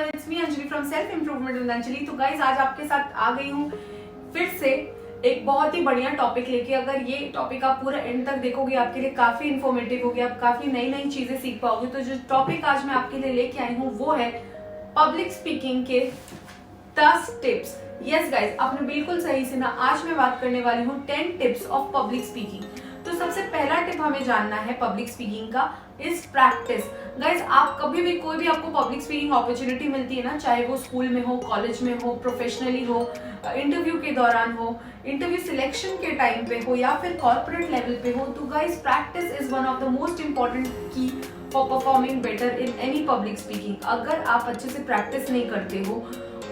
Everyone, it's me Anjali from self improvement with Anjali. तो guys आज आपके साथ आ गई हूँ फिर से एक बहुत ही बढ़िया टॉपिक लेके। अगर ये टॉपिक आप पूरा एंड तक देखोगे आपके लिए काफी इन्फॉर्मेटिव होगी, आप काफी नई नई चीजें सीख पाओगे। तो जो टॉपिक आज मैं आपके लिए लेके आई हूँ वो है पब्लिक स्पीकिंग के 10 टिप्स। यस गाइस, आपने बिल्कुल सही सुना। आज मैं बात करने वाली हूँ 10 टिप्स ऑफ पब्लिक स्पीकिंग। तो सबसे पहला टिप हमें जानना है पब्लिक स्पीकिंग का इज प्रैक्टिस। गाइस, आप कभी भी कोई भी आपको पब्लिक स्पीकिंग अपॉर्चुनिटी मिलती है ना, चाहे वो स्कूल में हो, कॉलेज में हो, प्रोफेशनली हो, इंटरव्यू के दौरान हो, इंटरव्यू सिलेक्शन के टाइम पे हो या फिर कॉर्पोरेट लेवल पे हो, तो guys practice is one of the most important key for performing better in any public speaking. अगर आप अच्छे से प्रैक्टिस नहीं करते हो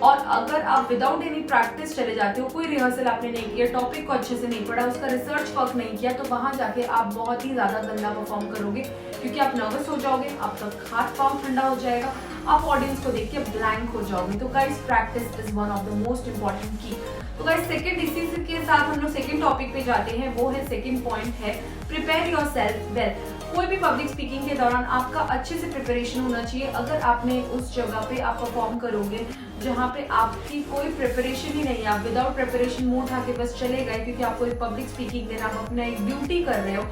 और अगर आप विदाउट एनी प्रैक्टिस चले जाते हो, कोई रिहर्सल आपने नहीं किया, टॉपिक को अच्छे से नहीं पढ़ा, उसका रिसर्च वर्क नहीं किया, तो वहां जाके आप बहुत ही ज्यादा गंदा परफॉर्म करोगे, क्योंकि आप नर्वस हो जाओगे, आपका हाथ पांव ठंडा हो जाएगा, आप ऑडियंस को देख के ब्लैंक हो जाओगे। तो guys practice is one of the most important की। तो गाइस सेकंड, इसी के साथ हम लोग सेकंड टॉपिक पे जाते हैं, वो है सेकंड पॉइंट है प्रिपेयर योरसेल्फ वेल। कोई भी पब्लिक स्पीकिंग के दौरान आपका अच्छे से प्रिपरेशन होना चाहिए। अगर आपने उस जगह पे आप परफॉर्म करोगे जहाँ पे आपकी कोई प्रिपरेशन ही नहीं है, आप विदाउट प्रिपरेशन मुंह उठा के बस चले गए क्योंकि आपको एक पब्लिक स्पीकिंग देना, आप अपना एक ड्यूटी कर रहे हो,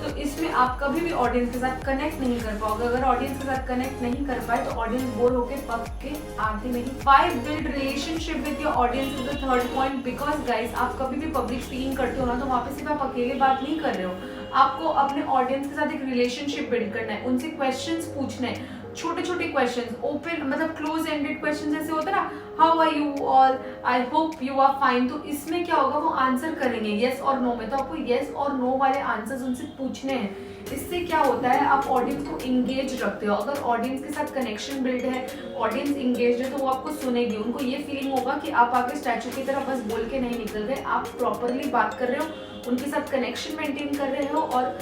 तो इसमें आप कभी भी ऑडियंस के साथ कनेक्ट नहीं कर पाओगे। अगर ऑडियंस के साथ कनेक्ट नहीं कर पाए तो ऑडियंस बोर होकर पक के आते नहीं। 5 build relationship with your audience is the third point. Because guys, आप कभी भी पब्लिक स्पीकिंग करते हो ना, तो वहाँ पे सिर्फ आप अकेले बात नहीं कर रहे हो, आपको अपने ऑडियंस के साथ एक रिलेशनशिप बिल्ड करना है, उनसे क्वेश्चंस पूछने हैं, छोटे छोटे क्वेश्चंस, ओपन मतलब क्लोज एंडेड क्वेश्चंस जैसे होता है ना, how are you all, I hope you are fine. तो इसमें क्या होगा, वो आंसर करेंगे यस और नो में, तो आपको यस और नो वाले आंसर्स उनसे पूछने हैं। इससे क्या होता है, आप ऑडियंस को इंगेज रखते हो। अगर ऑडियंस के साथ कनेक्शन बिल्ड है, ऑडियंस इंगेज है, तो वो आपको सुनेगी, उनको ये फीलिंग होगा कि आप आगे स्टैचू की तरह बस बोल के नहीं निकल गए, आप प्रॉपरली बात कर रहे हो, उनके साथ कनेक्शन मेंटेन कर रहे हो। और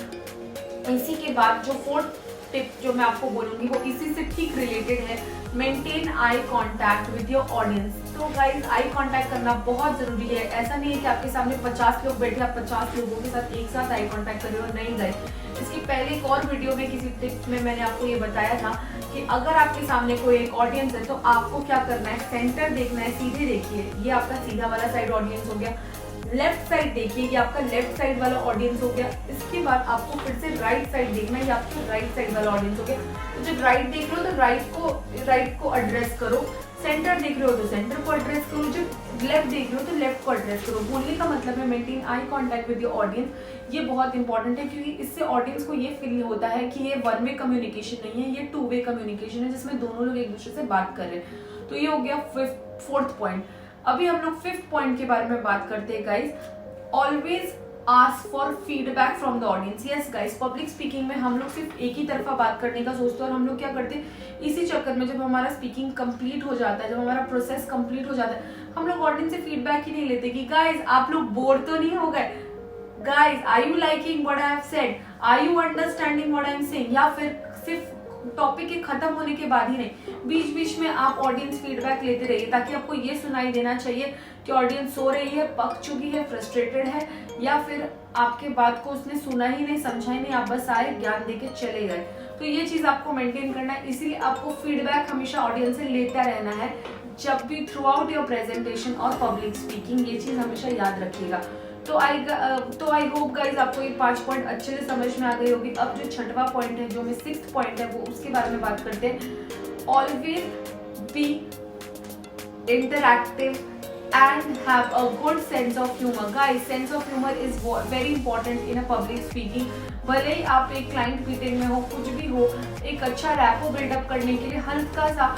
इसी के बाद जो फोर्थ टिप जो मैं आपको बोलूंगी वो इसी से ठीक रिलेटेड है, maintain eye contact with your audience. तो गाइस, आई कांटेक्ट करना बहुत जरूरी है। ऐसा नहीं है कि आपके सामने 50 लोग बैठे, आप 50 लोगों के साथ एक साथ आई कांटेक्ट कर रहे हो, नहीं गए। इसकी पहले एक और वीडियो में किसी टिप में मैंने आपको ये बताया था कि अगर आपके सामने कोई एक ऑडियंस है तो आपको क्या करना है, सेंटर देखना है, सीधे देखिए, ये आपका सीधा वाला साइड ऑडियंस हो गया। लेफ्ट साइड देखिए, ये आपका लेफ्ट साइड वाला ऑडियंस हो गया। इसके बाद आपको फिर से राइट साइड देखना है, ये आपका राइट साइड वाला ऑडियंस हो गया। तो जब राइट देख रहे हो तो राइट को एड्रेस करो, सेंटर देख रहे हो तो सेंटर को एड्रेस करो, जब लेफ्ट देख रहे हो तो लेफ्ट को एड्रेस करो। बोलने का मतलब है maintain eye contact with your audience. ये बहुत इंपॉर्टेंट है क्योंकि इससे ऑडियंस को ये फील होता है कि ये वन वे कम्युनिकेशन नहीं है, ये 2 वे कम्युनिकेशन है, जिसमें दोनों लोग एक दूसरे से बात कर रहे हैं। तो ये हो गया फोर्थ पॉइंट। अभी हम लोग 5th पॉइंट के बारे में बात करते हैं guys. Always ask for feedback from the audience. Yes guys, public speaking में हम लोग सिर्फ एक ही तरफा बात करने का सोचते हैं और हम लोग क्या करते हैं, इसी चक्कर में जब हमारा स्पीकिंग कंप्लीट हो जाता है, जब हमारा प्रोसेस कंप्लीट हो जाता है, हम लोग ऑडियंस से फीडबैक ही नहीं लेते कि गाइस आप लोग बोर तो नहीं हो गए, guys are you liking what I have said, are you understanding what I am saying. या फिर सिर्फ टॉपिक के खत्म होने के बाद ही नहीं, बीच बीच में आप ऑडियंस फीडबैक लेते रहिए, ताकि आपको ये सुनाई देना चाहिए कि ऑडियंस सो रही है, पक चुकी है, फ्रस्ट्रेटेड है, या फिर आपके बात को उसने सुना ही नहीं, समझा ही नहीं, आप बस आए, ज्ञान देके चले गए। तो ये चीज आपको मेंटेन करना है, इसीलिए आपको फीडबैक हमेशा ऑडियंस से लेता रहना है, जब भी थ्रू आउट योर प्रेजेंटेशन और पब्लिक स्पीकिंग। ये चीज हमेशा याद रखिएगा। तो आई होप गाइज आपको ये 5 पॉइंट अच्छे से समझ में आ गई होगी। अब जो 6वां पॉइंट है, जो मैं 6th पॉइंट है, वो उसके बारे में बात करते हैं। Always be interactive and have a good sense of humour. Guys, sense of humour is very important in a public speaking. भले ही आप एक क्लाइंट मीटिंग में हो, कुछ भी हो, एक अच्छा रैपो बिल्डअप करने के लिए हल्का सा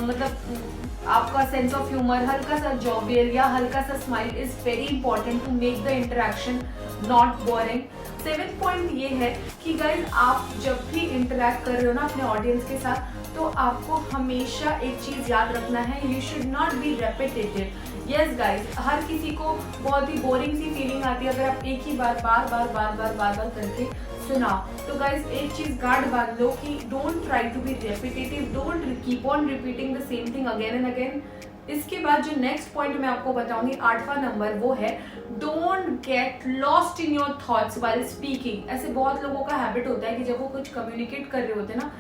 मतलब आपका सेंस ऑफ ह्यूमर, हल्का सा जॉवियल या हल्का सा smile is very important to make the interaction not boring. 7th point ये है कि गाइज आप जब भी इंटरेक्ट कर रहे हो ना अपने ऑडियंस के साथ, तो आपको हमेशा एक चीज याद रखना है, you should not be repetitive. Yes guys, हर किसी को बहुत ही बोरिंग सी फीलिंग आती है अगर आप एक ही बार बार करके सुनाओ। तो गाइज एक चीज गार्ड बांध लो कि don't try to be repetitive, don't keep on repeating the same thing again and again. इसके बाद जो नेक्स्ट पॉइंट मैं आपको बताऊंगी, 8वां नंबर, वो है don't get lost in your thoughts while speaking. ऐसे बहुत लोगों का हैबिट होता है कि जब वो कुछ कम्युनिकेट कर रहे होते हैं ना,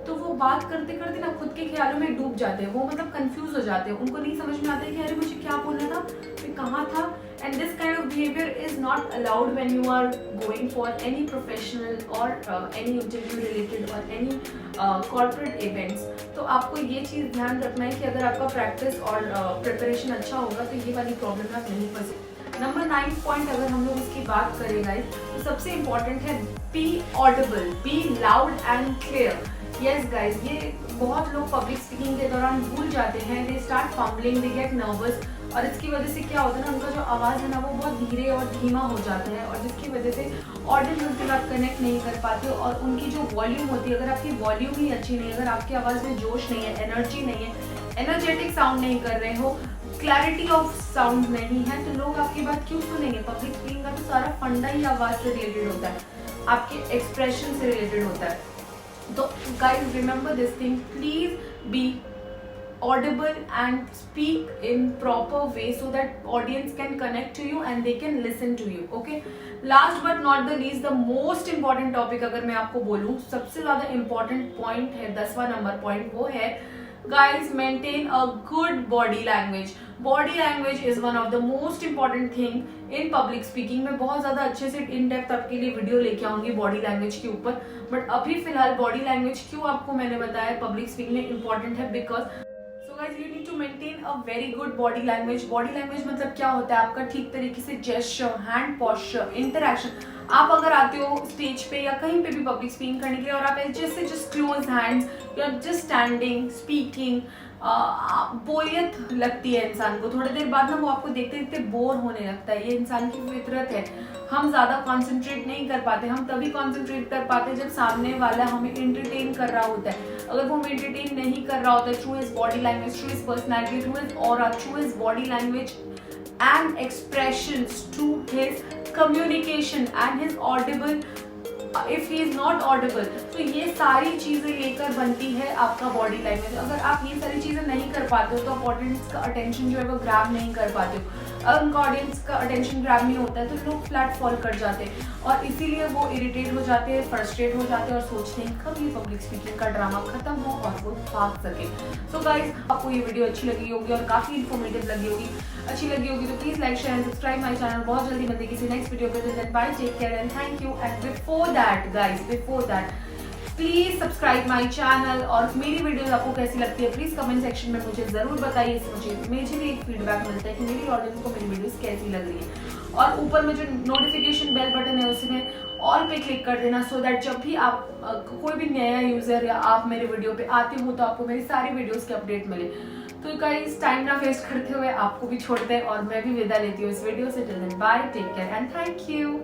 तो वो बात करते करते ना खुद के ख्यालों में डूब जाते हैं, वो मतलब कंफ्यूज हो जाते हैं, उनको नहीं समझ में आता है कि अरे मुझे क्या बोलना था, मैं कहाँ था। And this kind of behavior is not allowed when you are going for any professional or any interview related or any corporate events. तो आपको ये चीज़ ध्यान रखना है कि अगर आपका प्रैक्टिस और प्रिपरेशन अच्छा होगा तो ये वाली प्रॉब्लम में आप नहीं फंसे। नंबर 9 पॉइंट अगर हम लोग इसकी बात करें गाइस, तो सबसे इम्पॉर्टेंट है be audible, be loud and clear. Yes guys, ये बहुत लोग पब्लिक स्पीकिंग के दौरान भूल जाते हैं, they start fumbling, they get nervous, और इसकी वजह से क्या होता है ना, उनका जो आवाज़ है ना वो बहुत धीरे और धीमा हो जाता है, और जिसकी वजह से ऑडियंस उनके साथ कनेक्ट नहीं कर पाते, और उनकी जो वॉल्यूम होती है, अगर आपकी वॉल्यूम ही अच्छी नहीं है, अगर आपकी आवाज़ में जोश नहीं है, एनर्जी नहीं है, एनर्जेटिक साउंड नहीं कर रहे हो, क्लैरिटी ऑफ साउंड नहीं है, तो लोग आपकी बात क्यों सुनेंगे। पब्लिक स्पीकिंग का तो सारा फंडा ही आवाज़ से रिलेटेड होता है, आपके एक्सप्रेशन से रिलेटेड होता है। तो guys remember this thing, please be audible and speak in proper way so that audience can connect to you and they can listen to you. Okay, last but not the least, the most important topic अगर मैं आपको बोलूँ, सबसे ज़्यादा important point है, 10वां number point, वो है guys maintain a good body language. Body language is one of the most important thing in public speaking. मैं बहुत ज़्यादा अच्छे से इन डेप्थ आपके लिए वीडियो लेके आऊँगी बॉडी लैंग्वेज के ऊपर, बट अभी फिलहाल बॉडी लैंग्वेज क्यों आपको मैंने बताया पब्लिक स्पीकिंग में इम्पॉर्टेंट है, because guys you need to maintain a very good body language. Body language मतलब क्या होता है, आपका ठीक तरीके से जेस्चर, हैंड पोस्चर, इंटरेक्शन। आप अगर आते हो स्टेज पे या कहीं पे भी पब्लिक स्पीकिंग करने के लिए और आप जैसे जस्ट क्लोज हैंड्स, या जस्ट स्टैंडिंग स्पीकिंग, बोरियत लगती है इंसान को, थोड़ी देर बाद ना वो आपको देखते देखते बोर होने लगता है, ये इंसान की फितरत है। हम ज़्यादा कंसंट्रेट नहीं कर पाते, हम तभी कंसंट्रेट कर पाते जब सामने वाला हमें एंटरटेन कर रहा होता है। अगर वो हमें एंटरटेन नहीं कर रहा होता है, through his body language, through his personality, through his aura, through his body language and expressions, to his communication and his audible, if he is not audible, तो ये सारी चीज़ें लेकर बनती है आपका बॉडी लैंग्वेज। अगर आप ये सारी चीज़ें नहीं कर पाते हो तो आप ऑडियंस का अटेंशन जो है वो ग्रैब नहीं कर पाते हो। अगर उनका ऑडियंस का अटेंशन ग्रैब नहीं होता है तो लोग फ्लैट फॉल कर जाते हैं, और इसीलिए वो इरिटेट हो जाते हैं, फ्रस्ट्रेट हो जाते हैं, और सोचते हैं कब ये पब्लिक स्पीकिंग का ड्रामा खत्म हो और वो भाग सके। सो गाइज, आपको ये वीडियो अच्छी लगी होगी और काफ़ी इन्फॉर्मेटिव लगी होगी, अच्छी लगी होगी तो please like share and subscribe my channel. बहुत जल्दी मिलते किसी नेक्स्ट वीडियो पे, bye, take care and thank you. And before that guys, before that please subscribe my channel, और मेरी वीडियोस आपको कैसी लगती है प्लीज कमेंट सेक्शन में मुझे जरूर बताइए, इससे मुझे भी एक फीडबैक मिलता है कि मेरी ऑडियंस को मेरी वीडियोस कैसी लग रही है। और ऊपर में जो नोटिफिकेशन बेल बटन है उसमें ऑल पे क्लिक कर देना, सो दैट जब भी आप कोई भी नया यूजर या आप मेरे वीडियो पे आते हो तो आपको मेरी सारी वीडियोस के अपडेट मिले। तो गाइस, टाइम ना वेस्ट करते हुए आपको भी छोड़ते हैं और मैं भी विदा लेती हूँ इस वीडियो से। Till then bye, take care and thank you.